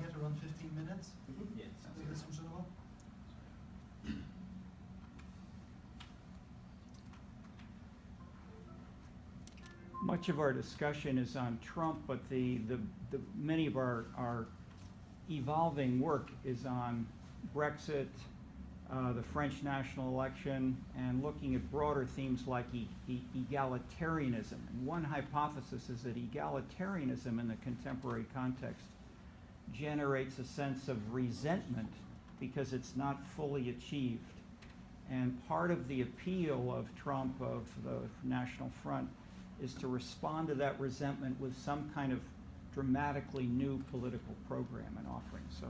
target around 15 minutes? Yeah, sounds Is good. that some sort of? Much of our discussion is on Trump, but the many of our evolving work is on Brexit, the French national election, and looking at broader themes like egalitarianism. And one hypothesis is that egalitarianism in the contemporary context generates a sense of resentment because it's not fully achieved. And part of the appeal of Trump, of the National Front, is to respond to that resentment with some kind of dramatically new political program and offering. So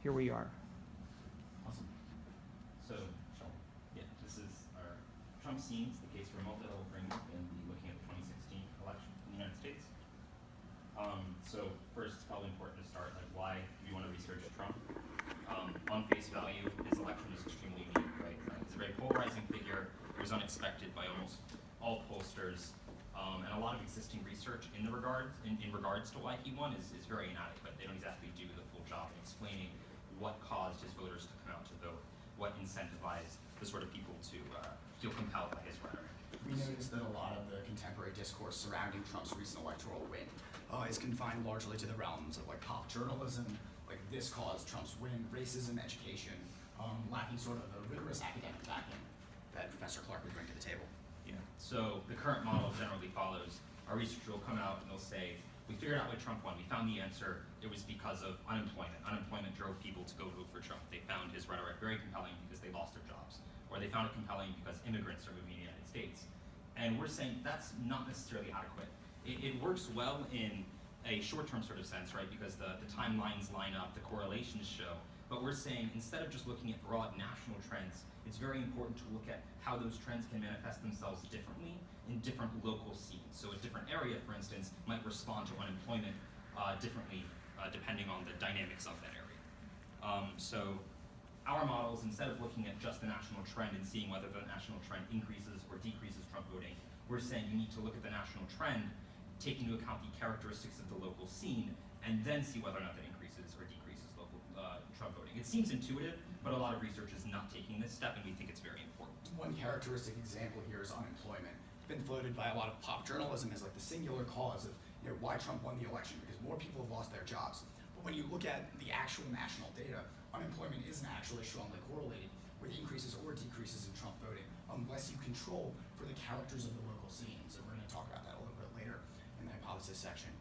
here we are. Awesome. So, yeah, this is our Trump scenes, the case for a multi-level framework, and be looking at the 2016 election in the United States. So first, it's probably important to start, like, why do we want to research Trump? On face value, his election is extremely unique, right? He's a very polarizing figure. It was unexpected by almost all pollsters. And a lot of existing research in regards to why he won is very inadequate. They don't exactly do the full job in explaining what caused his voters to come out to vote, what incentivized the sort of people to feel compelled by his rhetoric. We noticed that a lot of the contemporary discourse surrounding Trump's recent electoral win is confined largely to the realms of like pop journalism, like this caused Trump's win, racism, education, lacking sort of a rigorous academic backing that Professor Clark would bring to the table. Yeah. So the current model generally follows. Our researcher will come out and they'll say, we figured out why Trump won. We found the answer. It was because of unemployment. Unemployment drove people to go vote for Trump. They found his rhetoric very compelling because they lost their jobs. Or they found it compelling because immigrants are moving to the United States. And we're saying that's not necessarily adequate. It works well in a short-term sort of sense, right? Because the timelines line up, the correlations show. But we're saying instead of just looking at broad national trends, it's very important to look at how those trends can manifest themselves differently in different local scenes. So a different area, for instance, might respond to unemployment differently depending on the dynamics of that area. So our models, instead of looking at just the national trend and seeing whether the national trend increases or decreases Trump voting, we're saying you need to look at the national trend, take into account the characteristics of the local scene, and then see whether or not that increases or decreases local Trump voting. It seems intuitive, but a lot of research is not taking this step, and we think it's very important. One characteristic example here is unemployment. It's been floated by a lot of pop journalism as like the singular cause of why Trump won the election, because more people have lost their jobs. But when you look at the actual national data, unemployment isn't actually strongly correlated with increases or decreases in Trump voting unless you control for the characters of the local scenes. And we're going to talk about that a little bit later in the hypothesis section.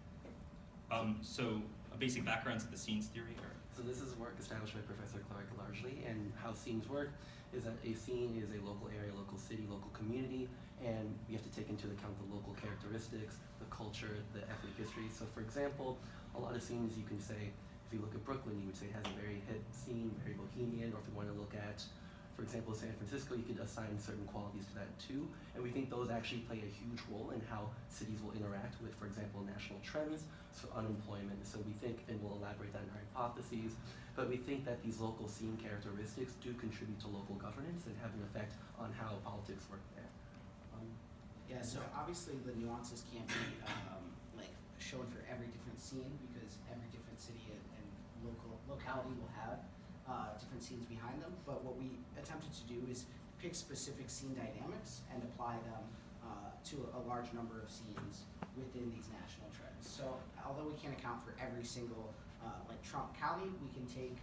So a basic background to the scenes theory. So this is work established by Professor Clark largely, and how scenes work is that a scene is a local area, local city, local community, and we have to take into account the local characteristics, the culture, the ethnic history. So for example, a lot of scenes you can say, if you look at Brooklyn, you would say it has a very hip scene, very bohemian, or if you want to look at, for example, San Francisco, you could assign certain qualities to that too. And we think those actually play a huge role in how cities will interact with, for example, national trends, so unemployment. So we think, and we'll elaborate that in our hypotheses, but we think that these local scene characteristics do contribute to local governance and have an effect on how politics work there. Yeah, so obviously the nuances can't be like shown for every different scene because every different city and locality will have different scenes behind them. But what we attempted to do is pick specific scene dynamics and apply them to a large number of scenes within these national trends. So although we can't account for every single like Trump County, we can take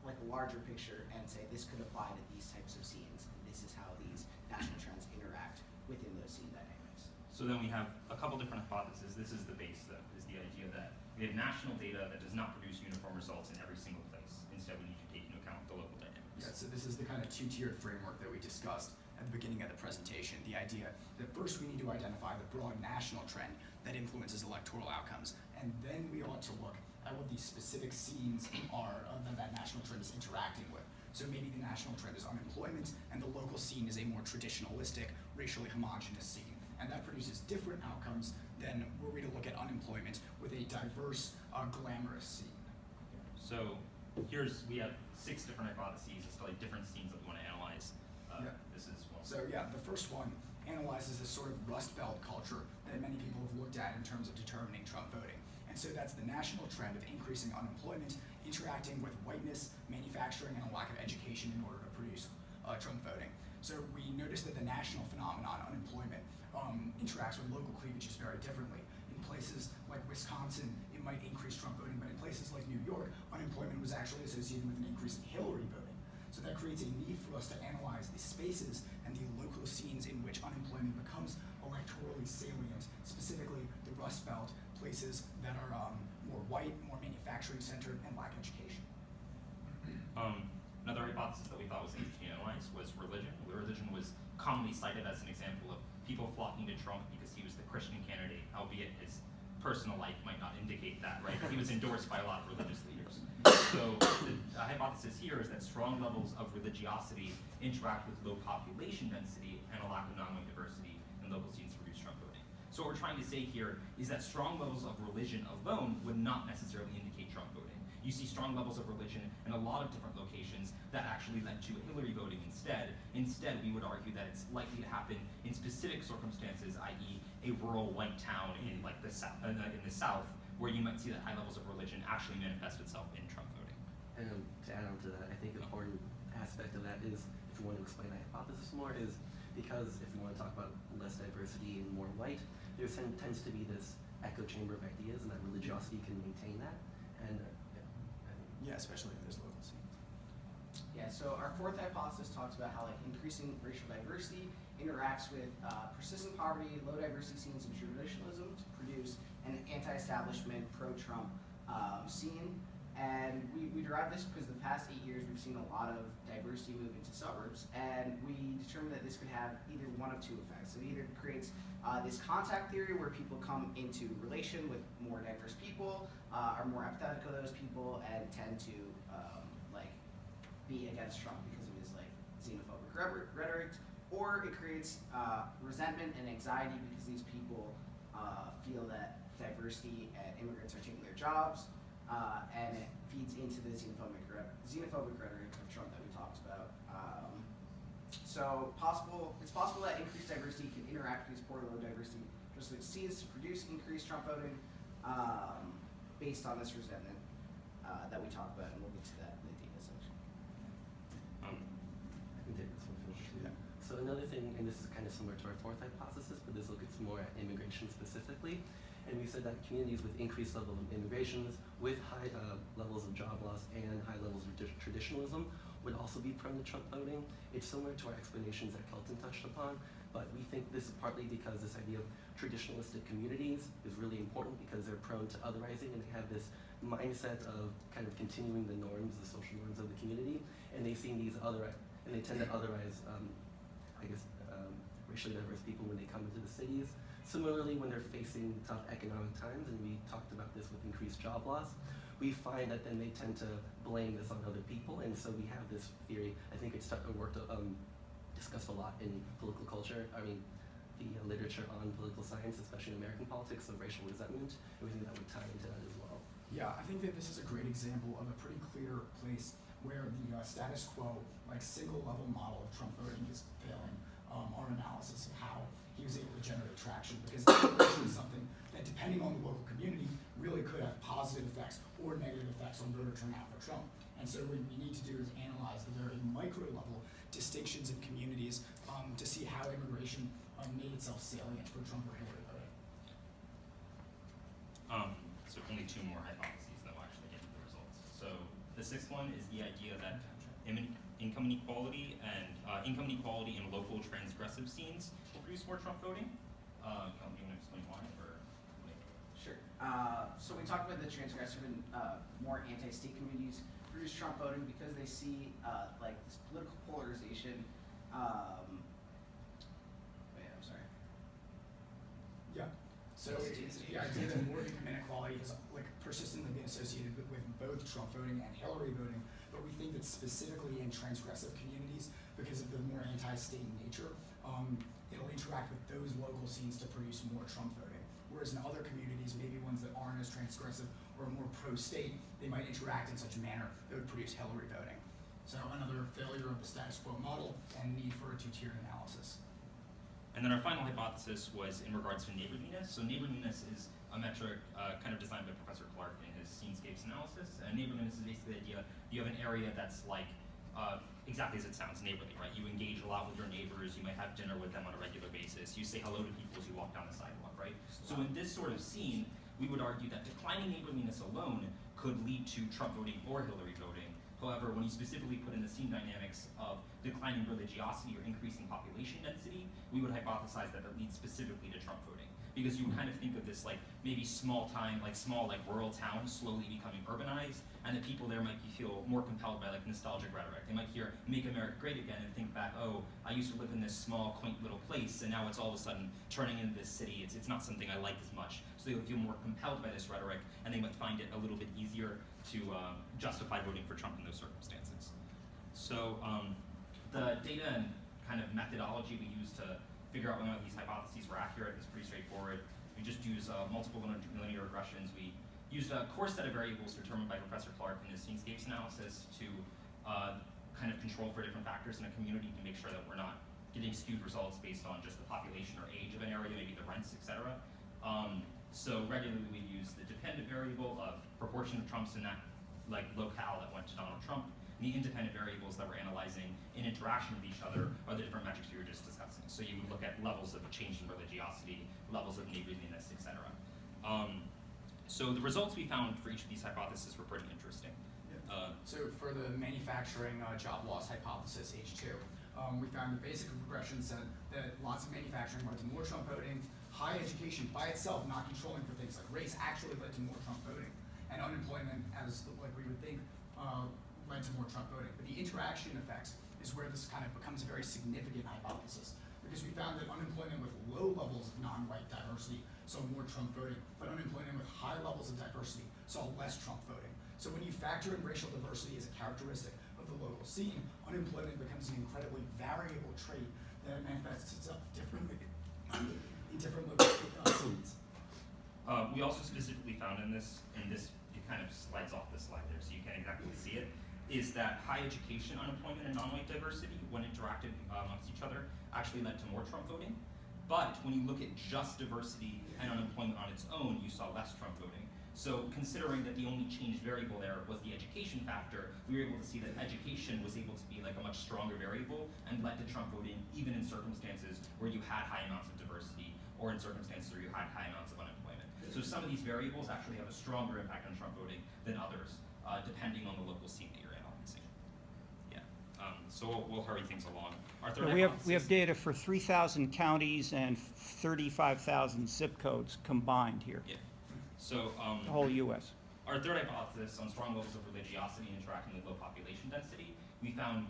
like a larger picture and say this could apply to these types of scenes. And this is how these national trends interact within those scene dynamics. So then we have a couple different hypotheses. This is the base, though, is the idea that we have national data that does not produce uniform results in every single place. Instead, we need to take into account the local dynamics. Yeah, so this is the kind of two-tiered framework that we discussed at the beginning of the presentation. The idea that first we need to identify the broad national trend that influences electoral outcomes, and then we ought to look at what these specific scenes are that national trend is interacting with. So maybe the national trend is unemployment, and the local scene is a more traditionalistic, racially homogenous scene. And that produces different outcomes than were we to look at unemployment with a diverse, glamorous scene. So we have 6 different hypotheses as to like different scenes that we want to analyze. This is one. So yeah, the first one analyzes this sort of Rust Belt culture that many people have looked at in terms of determining Trump voting. And so that's the national trend of increasing unemployment, interacting with whiteness, manufacturing, and a lack of education in order to produce Trump voting. So we noticed that the national phenomenon, unemployment, interacts with local cleavages very differently. In places like Wisconsin, it might increase Trump voting, but in places like New York, unemployment was actually associated with an increase in Hillary voting. So that creates a need for us to analyze the spaces and the local scenes in which unemployment becomes electorally salient, specifically the Rust Belt, places that are more white, more manufacturing centered, and lack education. Another hypothesis that we thought was interesting to analyze was religion. Religion was commonly cited as an example of people flocking to Trump because he was the Christian candidate, albeit his personal life might not indicate that, right? But he was endorsed by a lot of religious leaders. So the hypothesis here is that strong levels of religiosity interact with low population density and a lack of non-white diversity in local scenes to reduce Trump voting. So what we're trying to say here is that strong levels of religion alone would not necessarily indicate Trump voting. You see strong levels of religion in a lot of different locations that actually led to Hillary voting instead. Instead, we would argue that it's likely to happen in specific circumstances, i.e. a rural white town in like the South, where you might see that high levels of religion actually manifest itself in Trump voting. And to add on to that, I think an important aspect of that is, if you want to explain the hypothesis more, is because if you want to talk about less diversity and more white, there tends to be this echo chamber of ideas, and that religiosity can maintain that. And Yeah, especially in those local scenes. Yeah, so our fourth hypothesis talks about how like increasing racial diversity interacts with persistent poverty, low diversity scenes, and traditionalism to produce an anti-establishment, pro-Trump scene. And we derive this because the past 8 years we've seen a lot of diversity move into suburbs, and we determined that this could have either one of two effects. It either creates this contact theory where people come into relation with more diverse people, are more empathetic of those people, and tend to like be against Trump because of his like xenophobic rhetoric, or it creates resentment and anxiety because these people feel that diversity and immigrants are taking their jobs. And it feeds into the xenophobic rhetoric of Trump that we talked about. So it's possible that increased diversity can interact with these poor low diversity just like scenes to produce increased Trump voting based on this resentment that we talked about, and we'll get to that in the data section. I can take this one first. Yeah. So another thing, and this is kind of similar to our fourth hypothesis, but this looks more at immigration specifically. And we said that communities with increased levels of immigrations, with high levels of job loss and high levels of traditionalism would also be prone to Trump voting. It's similar to our explanations that Kelton touched upon, but we think this is partly because this idea of traditionalistic communities is really important because they're prone to otherizing and they have this mindset of kind of continuing the norms, the social norms of the community, and they tend to otherize, racially diverse people when they come into the cities. Similarly, when they're facing tough economic times, and we talked about this with increased job loss, we find that then they tend to blame this on other people, and so we have this theory. I think it's discussed a lot in political culture. I mean, the literature on political science, especially in American politics, of racial resentment, and we think that would tie into that as well. Yeah, I think that this is a great example of a pretty clear place where the status quo, like single-level model of Trump voting is failing our analysis of how he was able to generate traction, because it's something that, depending on the local community, really could have positive effects or negative effects on voter turnout for Trump. And so what we need to do is analyze the very micro-level distinctions in communities to see how immigration made itself salient for Trump or Hillary voting. So only two more hypotheses that will actually get into the results. So the sixth one is the idea that income inequality and local transgressive scenes will produce more Trump voting. Do you want to explain why, or? Sure. So we talked about the transgressive and more anti-state communities produce Trump voting because they see like this political polarization. I'm sorry. Yeah. So it's the idea that more income inequality has like persistently been associated with both Trump voting and Hillary voting, but we think that specifically in transgressive communities, because of the more anti-state nature, it'll interact with those local scenes to produce more Trump voting. Whereas in other communities, maybe ones that aren't as transgressive or more pro-state, they might interact in such a manner that would produce Hillary voting. So another failure of the status quo model and need for a two-tiered analysis. And then our final hypothesis was in regards to neighborliness. So neighborliness is a metric kind of designed by Professor Clark in his scenescapes analysis. And neighborliness is basically the idea you have an area that's like exactly as it sounds, neighborly, right? You engage a lot with your neighbors. You might have dinner with them on a regular basis. You say hello to people as you walk down the sidewalk, right? So in this sort of scene, we would argue that declining neighborliness alone could lead to Trump voting or Hillary voting. However, when you specifically put in the scene dynamics of declining religiosity or increasing population density, we would hypothesize that that leads specifically to Trump voting. Because you would kind of think of this like maybe small rural towns slowly becoming urbanized, and the people there might feel more compelled by like nostalgic rhetoric. They might hear "Make America Great Again" and think back, oh, I used to live in this small, quaint little place, and now it's all of a sudden turning into this city. It's not something I like as much. So they would feel more compelled by this rhetoric, and they might find it a little bit easier to justify voting for Trump in those circumstances. So the data and kind of methodology we use to figure out whether these hypotheses were accurate is pretty straightforward. We just use multiple linear regressions. We used a core set of variables determined by Professor Clark in his scenescapes analysis to kind of control for different factors in a community to make sure that we're not getting skewed results based on just the population or age of an area, maybe the rents, et cetera. So regularly we use the dependent variable of proportion of Trumps in that like locale that went to Donald Trump. And the independent variables that we're analyzing in interaction with each other are the different metrics we were just discussing. So you would look at levels of change in religiosity, levels of neighborliness, et cetera. So the results we found for each of these hypotheses were pretty interesting. So for the manufacturing job loss hypothesis, H2, we found the basic regression said that lots of manufacturing led to more Trump voting. High education by itself, not controlling for things like race, actually led to more Trump voting. And unemployment, as like we would think, led to more Trump voting. But the interaction effects is where this kind of becomes a very significant hypothesis. Because we found that unemployment with low levels of non-white diversity saw more Trump voting, but unemployment with high levels of diversity saw less Trump voting. So when you factor in racial diversity as a characteristic of the local scene, unemployment becomes an incredibly variable trait that manifests itself differently in different local scenes. We also specifically found in this, it kind of slides off the slide there so you can't exactly see it, is that high education unemployment and non-white diversity, when interacted amongst each other, actually led to more Trump voting. But when you look at just diversity and unemployment on its own, you saw less Trump voting. So considering that the only changed variable there was the education factor, we were able to see that education was able to be like a much stronger variable and led to Trump voting even in circumstances where you had high amounts of diversity or in circumstances where you had high amounts of unemployment. So some of these variables actually have a stronger impact on Trump voting than others, depending on the local scene that you're analyzing. Yeah. So we'll hurry things along. Our third We hypothesis- have data for 3,000 counties and 35,000 zip codes combined here, Yeah. So the whole U.S. our third hypothesis on strong levels of religiosity interacting with low population density, we found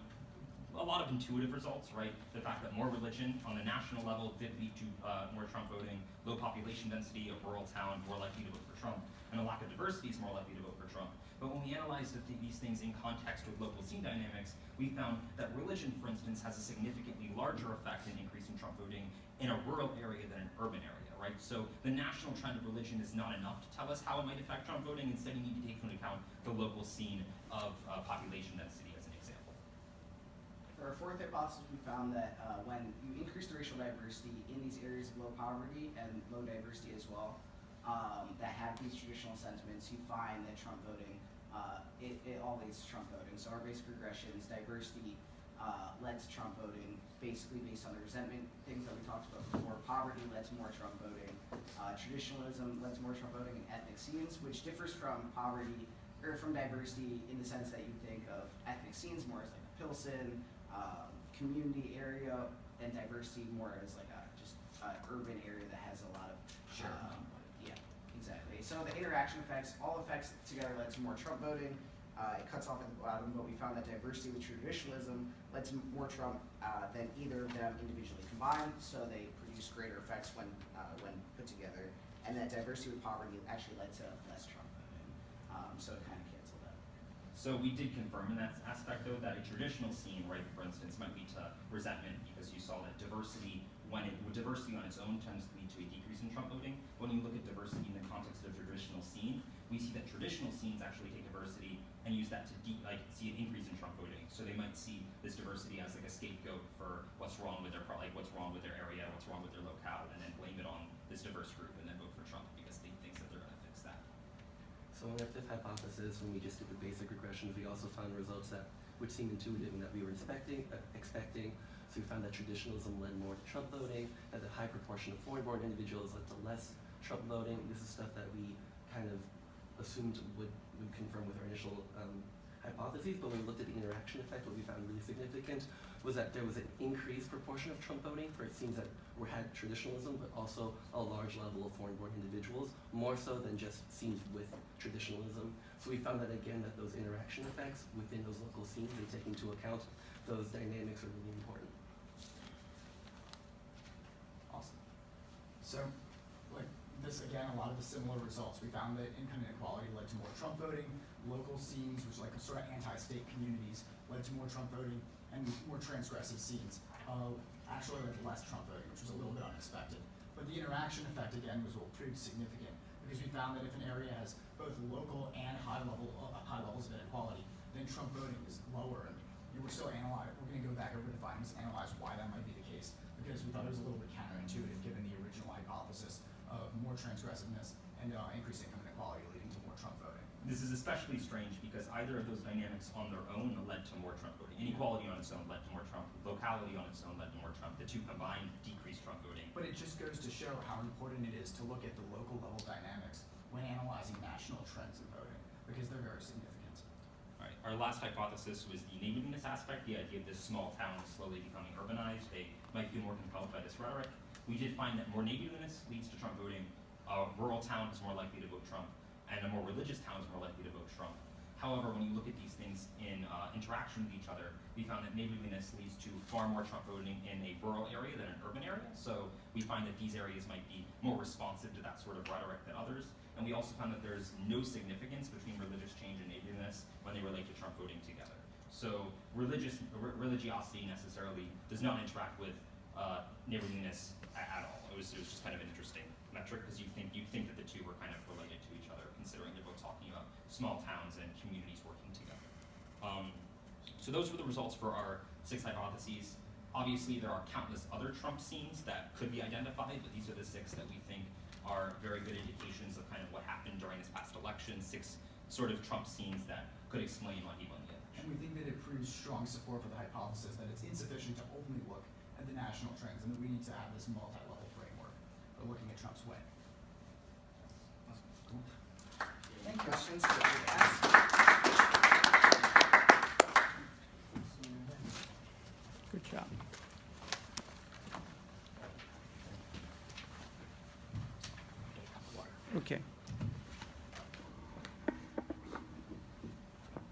a lot of intuitive results, right? The fact that more religion on the national level did lead to more Trump voting, low population density, a rural town more likely to vote for Trump, and a lack of diversity is more likely to vote for Trump. But when we analyzed these things in context with local scene dynamics, we found that religion, for instance, has a significantly larger effect in increasing Trump voting in a rural area than an urban area, right? So the national trend of religion is not enough to tell us how it might affect Trump voting. Instead, you need to take into account the local scene of population density as an example. For our fourth hypothesis, we found that when you increase the racial diversity in these areas of low poverty and low diversity as well, that have these traditional sentiments, you find that Trump voting, it all leads to Trump voting. So our basic regressions, diversity led to Trump voting, basically based on the resentment things that we talked about before. Poverty led to more Trump voting. Traditionalism led to more Trump voting, and ethnic scenes, which differs from poverty, or from diversity in the sense that you think of ethnic scenes more as like a Pilsen, community area, and diversity more as like a just urban area that has a lot of yeah, exactly. So the interaction effects, all effects together led to more Trump voting. It cuts off at the bottom, but we found that diversity with traditionalism led to more Trump than either of them individually combined. So they produce greater effects when put together, and that diversity with poverty actually led to less Trump voting. So it kind of canceled out. So we did confirm in that aspect, though, that a traditional scene, right, for instance, might lead to resentment because you saw that diversity on its own tends to lead to a decrease in Trump voting. When you look at diversity in the context of a traditional scene, we see that traditional scenes actually take diversity and use that to see an increase in Trump voting. So they might see this diversity as like a scapegoat for what's wrong with their what's wrong with their area, what's wrong with their locale, and then blame it on this diverse group and then vote for Trump because they think that they're going to fix that. So in our fifth hypothesis, when we just did the basic regressions, we also found results which seemed intuitive and that we were expecting. So we found that traditionalism led more to Trump voting, that the high proportion of foreign-born individuals led to less Trump voting. This is stuff that we kind of assumed would confirm with our initial hypotheses, but when we looked at the interaction effect, what we found really significant was that there was an increased proportion of Trump voting for it seems that we had traditionalism, but also a large level of foreign-born individuals, more so than just scenes with traditionalism. So we found that again, that those interaction effects within those local scenes, they take into account those dynamics are really important. Awesome. So, like this again, a lot of the similar results. We found that income inequality led to more Trump voting. Local scenes, which like sort of anti-state communities, led to more Trump voting, and more transgressive scenes actually led to less Trump voting, which was a little bit unexpected. But the interaction effect again was what proved significant because we found that if an area has both local and high levels of inequality, then Trump voting is lower. And we're still analyzing. We're going to go back over the findings and analyze why that might be the case because we thought it was a little bit counterintuitive given the original hypothesis of more transgressiveness and increased income inequality leading to more Trump voting. This is especially strange because either of those dynamics on their own led to more Trump voting. Inequality on its own led to more Trump. Locality on its own led to more Trump. The two combined decreased Trump voting. But it just goes to show how important it is to look at the local level dynamics when analyzing national trends in voting because they're very significant. All right. Our last hypothesis was the neighborliness aspect, the idea of this small town slowly becoming urbanized. They might feel more compelled by this rhetoric. We did find that more neighborliness leads to Trump voting. A rural town is more likely to vote Trump, and a more religious town is more likely to vote Trump. However, when you look at these things in interaction with each other, we found that neighborliness leads to far more Trump voting in a rural area than an urban area. So we find that these areas might be more responsive to that sort of rhetoric than others. And we also found that there's no significance between religious change and neighborliness when they relate to Trump voting together. So religiosity necessarily does not interact with neighborliness at all. It was just kind of an interesting metric because you'd think that the two were kind of related to each other, considering they're both talking about small towns and communities working together. So those were the results for our 6 hypotheses. Obviously, there are countless other Trump scenes that could be identified, but these are the 6 that we think are very good indications of kind of what happened during this past election, 6 sort of Trump scenes that could explain why he won the election. And we think that it proves strong support for the hypothesis that it's insufficient to only look at the national trends and that we need to have this multi-level framework for looking at Trump's way. Cool. Any questions for us? Good job. Okay.